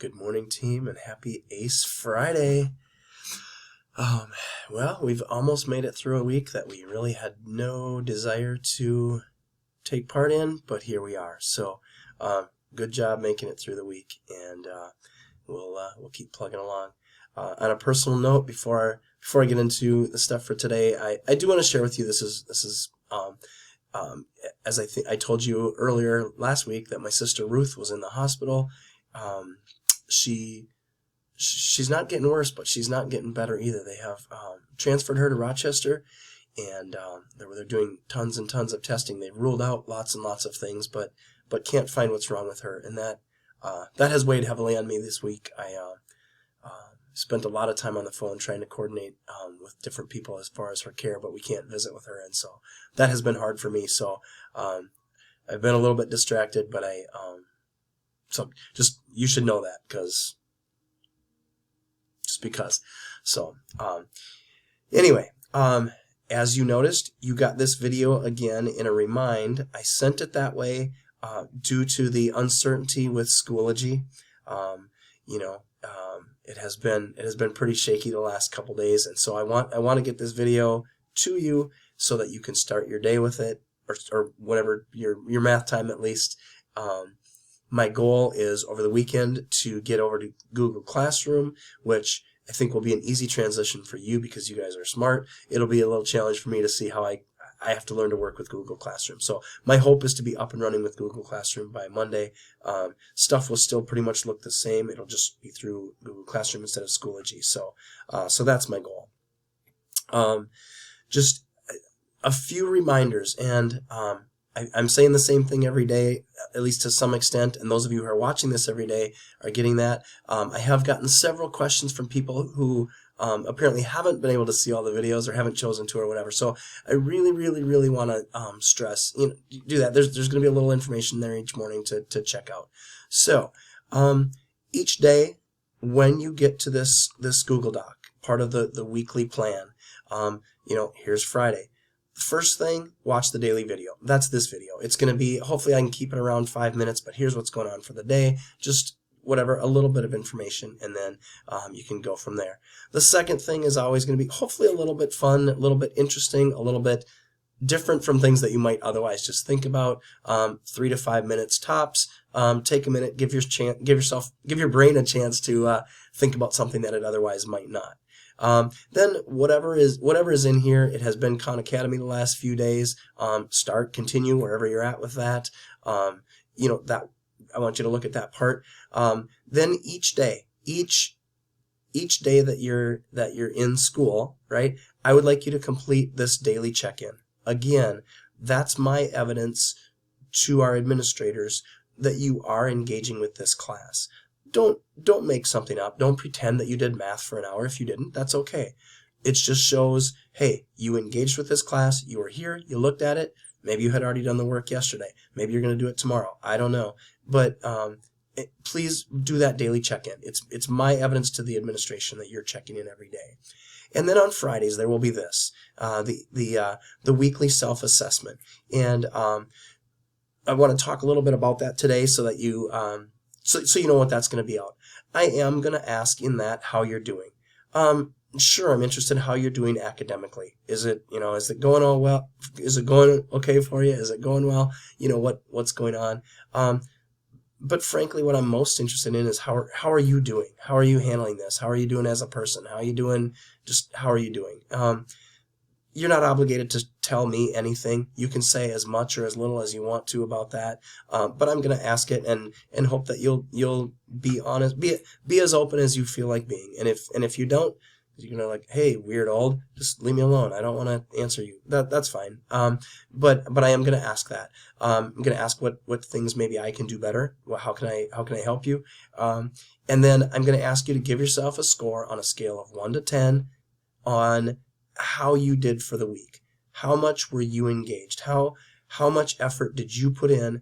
Good morning, team, and happy Ace Friday. Well, we've almost made it through a week that we really had no desire to take part in, but here we are. So, good job making it through the week, and we'll keep plugging along. On a personal note, before I get into the stuff for today, I do want to share with you. This is as I told you earlier last week that my sister Ruth was in the hospital. She's not getting worse, but she's not getting better either. They have transferred her to Rochester, and they're doing tons and tons of testing. They've ruled out lots and lots of things, but can't find what's wrong with her, and that has weighed heavily on me this week. I spent a lot of time on the phone trying to coordinate with different people as far as her care, but we can't visit with her, and so that has been hard for me. So I've been a little bit distracted, but so just you should know that because. So, anyway, as you noticed, you got this video again in a remind. I sent it that way due to the uncertainty with Schoology. It has been pretty shaky the last couple days, and so I want to get this video to you so that you can start your day with it, or whatever your math time at least. My goal is over the weekend to get over to Google Classroom, which I think will be an easy transition for you because you guys are smart. It'll be a little challenge for me to see how I have to learn to work with Google Classroom. So my hope is to be up and running with Google Classroom by Monday. Stuff will still pretty much look the same. It'll just be through Google Classroom instead of Schoology. So that's my goal. Just a few reminders, and I'm saying the same thing every day, at least to some extent, and those of you who are watching this every day are getting that. I have gotten several questions from people who apparently haven't been able to see all the videos or haven't chosen to or whatever. So I really, really, really want to stress, do that. There's going to be a little information there each morning to check out. So each day when you get to this Google Doc, part of the weekly plan, here's Friday. First thing, watch the daily video. That's this video. It's going to be, hopefully I can keep it around 5 minutes, but here's what's going on for the day. Just whatever, a little bit of information, and then you can go from there. The second thing is always going to be hopefully a little bit fun, a little bit interesting, a little bit different from things that you might otherwise just think about. 3 to 5 minutes tops. Take a minute, give your brain a chance to think about something that it otherwise might not. Then whatever is in here, it has been Khan Academy the last few days. Continue wherever you're at with that. That I want you to look at that part. Then each day that you're in school, right? I would like you to complete this daily check-in. Again, that's my evidence to our administrators that you are engaging with this class. Don't make something up. Don't pretend that you did math for an hour. If you didn't, that's okay. It just shows, hey, you engaged with this class. You were here. You looked at it. Maybe you had already done the work yesterday. Maybe you're going to do it tomorrow. I don't know. But please do that daily check-in. It's my evidence to the administration that you're checking in every day. And then on Fridays there will be this, the weekly self-assessment. And I want to talk a little bit about that today so that you So you know what that's going to be out. I am going to ask in that how you're doing. Sure, I'm interested in how you're doing academically. Is it going all well? Is it going okay for you? Is it going well? What's going on? But frankly, what I'm most interested in is how are you doing? How are you handling this? How are you doing as a person? How are you doing? Just how are you doing? You're not obligated to tell me anything. You can say as much or as little as you want to about that. But I'm going to ask it and hope that you'll be honest, be as open as you feel like being. And if you don't, you're going to hey, weird old, just leave me alone. I don't want to answer you. That's fine. But I am going to ask that. I'm going to ask what things maybe I can do better. How can I help you? And then I'm going to ask you to give yourself a score on a scale of 1 to 10 on how you did for the week. How much were you engaged? How much effort did you put in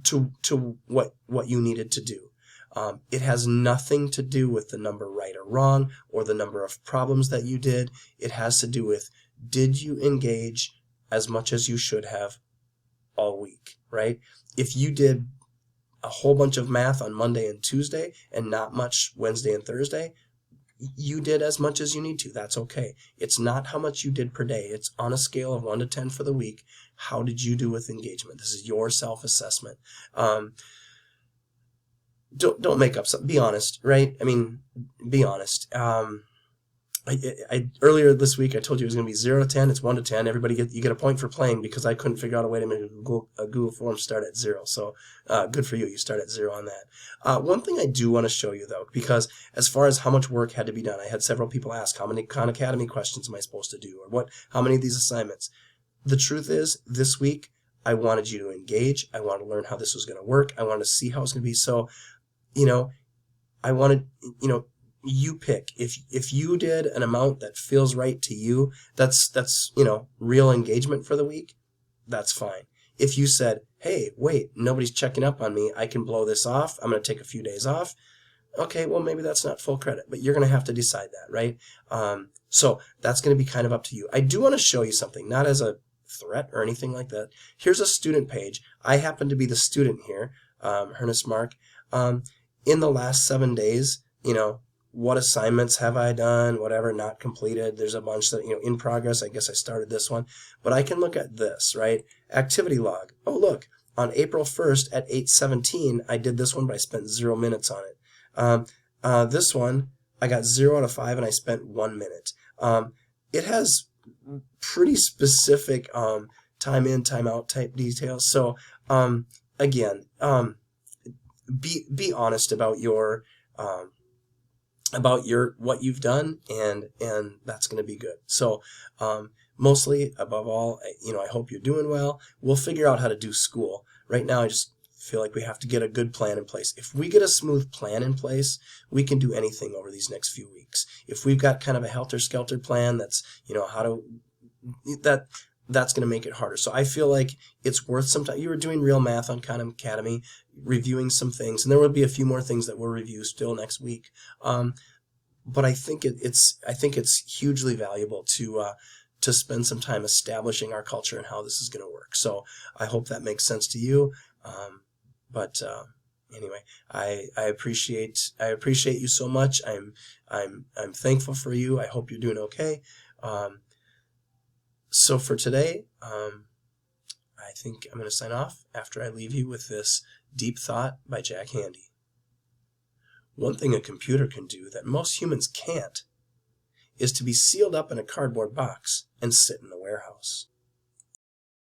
to what you needed to do? It has nothing to do with the number right or wrong or the number of problems that you did. It has to do with, did you engage as much as you should have all week, right? If you did a whole bunch of math on Monday and Tuesday and not much Wednesday and Thursday, you did as much as you need to. That's okay. It's not how much you did per day. It's on a scale of 1 to 10 for the week. How did you do with engagement? This is your self-assessment. Don't make up something. Be honest, right? I mean, be honest. I earlier this week I told you it was going to be 0 to 10. It's 1 to 10. You get a point for playing because I couldn't figure out a way to make a Google form start at 0. So good for you. You start at 0 on that. One thing I do want to show you though, because as far as how much work had to be done, I had several people ask how many Khan Academy questions am I supposed to do, or how many of these assignments. The truth is, this week I wanted you to engage. I wanted to learn how this was going to work. I wanted to see how it was going to be. So, I wanted, you pick. If you did an amount that feels right to you, that's real engagement for the week, that's fine. If you said, hey, wait, nobody's checking up on me, I can blow this off, I'm going to take a few days off, okay, well, maybe that's not full credit, but you're going to have to decide that, right? So that's going to be kind of up to you. I do want to show you something, not as a threat or anything like that. Here's a student page. I happen to be the student here, Ernest Mark. In the last 7 days, what assignments have I done, whatever, not completed. There's a bunch that, in progress. I guess I started this one. But I can look at this, right? Activity log. Oh, look, on April 1st at 8:17, I did this one, but I spent 0 minutes on it. This one, I got 0 out of 5, and I spent 1 minute. It has pretty specific time in, time out type details. So, again, be honest about your what you've done, and that's going to be good. So mostly, above all, I hope you're doing well. We'll figure out how to do school. Right now, I just feel like we have to get a good plan in place. If we get a smooth plan in place, we can do anything over these next few weeks. If we've got kind of a helter-skelter plan that's, that's going to make it harder. So I feel like it's worth some time. You were doing real math on Khan Academy, reviewing some things, and there will be a few more things that we'll review still next week. But I think it's hugely valuable to spend some time establishing our culture and how this is going to work. So I hope that makes sense to you. Anyway, I appreciate you so much. I'm thankful for you. I hope you're doing okay. So for today, I think I'm going to sign off after I leave you with this deep thought by Jack Handey. One thing a computer can do that most humans can't is to be sealed up in a cardboard box and sit in the warehouse.